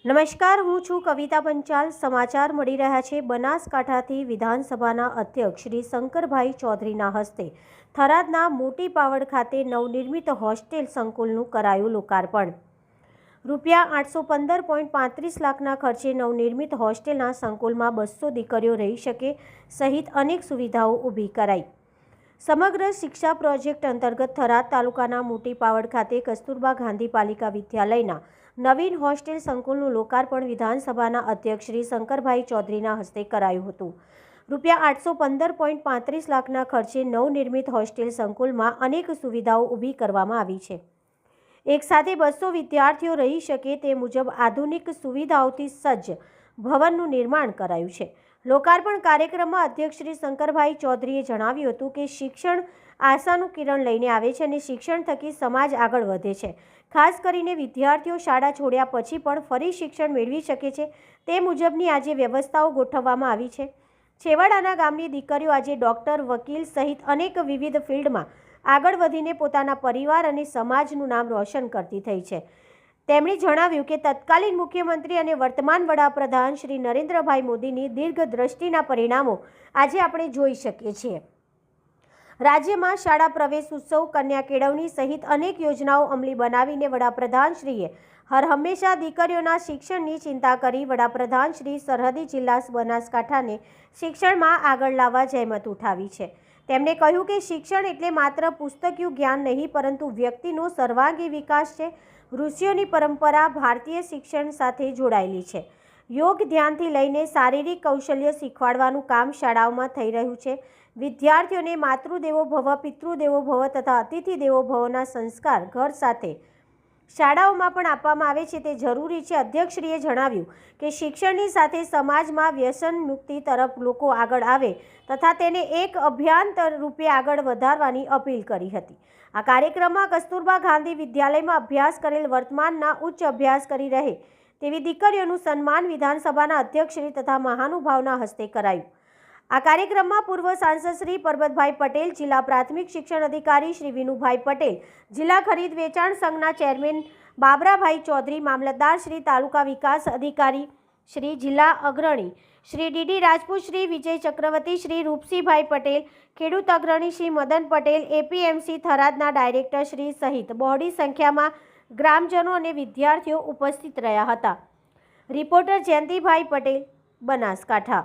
નમસ્કાર, હું છું કવિતા પંચાલ। સમાચાર મળી રહ્યા છે બનાસકાંઠાથી। વિધાનસભાના અધ્યક્ષ શ્રી શંકરભાઈ ચૌધરીના હસ્તે થરાદના મોટી પાવડ ખાતે નવનિર્મિત હોસ્ટેલ સંકુલનું કરાયું લોકાર્પણ। રૂપિયા 815.35 લાખના ખર્ચે નવનિર્મિત હોસ્ટેલના સંકુલમાં 200 દીકરીઓ રહી શકે સહિત અનેક સુવિધાઓ ઊભી કરાઈ। સમગ્ર શિક્ષા પ્રોજેક્ટ અંતર્ગત થરાદ તાલુકાના મોટી પાવડ ખાતે કસ્તુરબા ગાંધી પાલિકા વિદ્યાલયના નવીન હોસ્ટેલ સંકુલનું લોકાર્પણ વિધાનસભાના અધ્યક્ષ શ્રી શંકરભાઈ ચૌધરીના હસ્તે કરાયું હતું। રૂપિયા 815.35 લાખના ખર્ચે નવનિર્મિત હોસ્ટેલ સંકુલમાં અનેક સુવિધાઓ ઊભી કરવામાં આવી છે। એક સાથે 200 વિદ્યાર્થીઓ રહી શકે તે મુજબ આધુનિક સુવિધાઓથી સજ્જ ભવનનું નિર્માણ કરાયું છે। લોકાર્પણ કાર્યક્રમમાં અધ્યક્ષ શ્રી શંકરભાઈ ચૌધરીએ જણાવ્યું હતું કે શિક્ષણ આશાનું કિરણ લઈને આવે છે અને શિક્ષણ થકી સમાજ આગળ વધે છે। ખાસ કરીને વિદ્યાર્થીઓ શાળા છોડ્યા પછી પણ ફરી શિક્ષણ મેળવી શકે છે તે મુજબની આજે વ્યવસ્થાઓ ગોઠવવામાં આવી છે। છેવાડાના ગામની દીકરીઓ આજે ડૉક્ટર, વકીલ સહિત અનેક વિવિધ ફિલ્ડમાં આગળ વધીને પોતાના પરિવાર અને સમાજનું નામ રોશન કરતી થઈ છે। તેમણે જણાવ્યું કે તત્કાલીન મુખ્યમંત્રી અને વર્તમાન વડાપ્રધાન શ્રી નરેન્દ્રભાઈ મોદીની દીર્ઘદ્રષ્ટિના પરિણામો આજે આપણે જોઈ શકીએ છીએ। રાજ્યમાં શાળા પ્રવેશ ઉત્સવ, કન્યા કેળવણી સહિત અનેક યોજનાઓ અમલી બનાવીને વડાપ્રધાનશ્રીએ હરહંમેશા દીકરીઓના શિક્ષણની ચિંતા કરી વડાપ્રધાનશ્રી સરહદી જિલ્લા બનાસકાંઠાને શિક્ષણમાં આગળ લાવવા જહેમત ઉઠાવી છે। તેમણે કહ્યું કે શિક્ષણ એટલે માત્ર પુસ્તકીય જ્ઞાન નહીં પરંતુ વ્યક્તિનો સર્વાંગી વિકાસ છે। ઋષિઓની પરંપરા ભારતીય શિક્ષણ સાથે જોડાયેલી છે। યોગ ધ્યાનથી લઈને શારીરિક કૌશલ્ય શીખવાડવાનું કામ શાળાઓમાં થઈ રહ્યું છે। વિદ્યાર્થીઓને માતૃદેવો ભવ, પિતૃદેવો ભવ તથા અતિથિ દેવો ભવના સંસ્કાર ઘર સાથે શાળાઓમાં પણ આપવામાં આવે છે તે જરૂરી છે। અધ્યક્ષશ્રીએ જણાવ્યું કે શિક્ષણની સાથે સમાજમાં વ્યસન મુક્તિ તરફ લોકો આગળ આવે તથા તેને એક અભિયાન રૂપે આગળ વધારવાની અપીલ કરી હતી। આ કાર્યક્રમમાં કસ્તુરબા ગાંધી વિદ્યાલયમાં અભ્યાસ કરેલ વર્તમાનના ઉચ્ચ અભ્યાસ કરી રહે તેવી દીકરીઓનું સન્માન વિધાનસભાના અધ્યક્ષશ્રી તથા મહાનુભાવના હસ્તે કરાયું। આ કાર્યક્રમમાં પૂર્વ સાંસદ શ્રી પરબતભાઈ પટેલ, જિલ્લા પ્રાથમિક શિક્ષણ અધિકારી શ્રી વિનુભાઈ પટેલ, જિલ્લા ખરીદ વેચાણ સંઘના ચેરમેન બાબરાભાઈ ચૌધરી, મામલતદાર શ્રી, તાલુકા વિકાસ અધિકારી શ્રી, જિલ્લા અગ્રણી શ્રી ડીડી રાજપૂત, શ્રી વિજય ચક્રવર્તી, શ્રી રૂપસિંહભાઈ પટેલ, ખેડૂત અગ્રણી શ્રી મદન પટેલ, એપીએમસી થરાદના ડાયરેક્ટર શ્રી સહિત બહોળી સંખ્યામાં ગ્રામજનો અને વિદ્યાર્થીઓ ઉપસ્થિત રહ્યા હતા। રિપોર્ટર જયંતિભાઈ પટેલ, બનાસકાંઠા।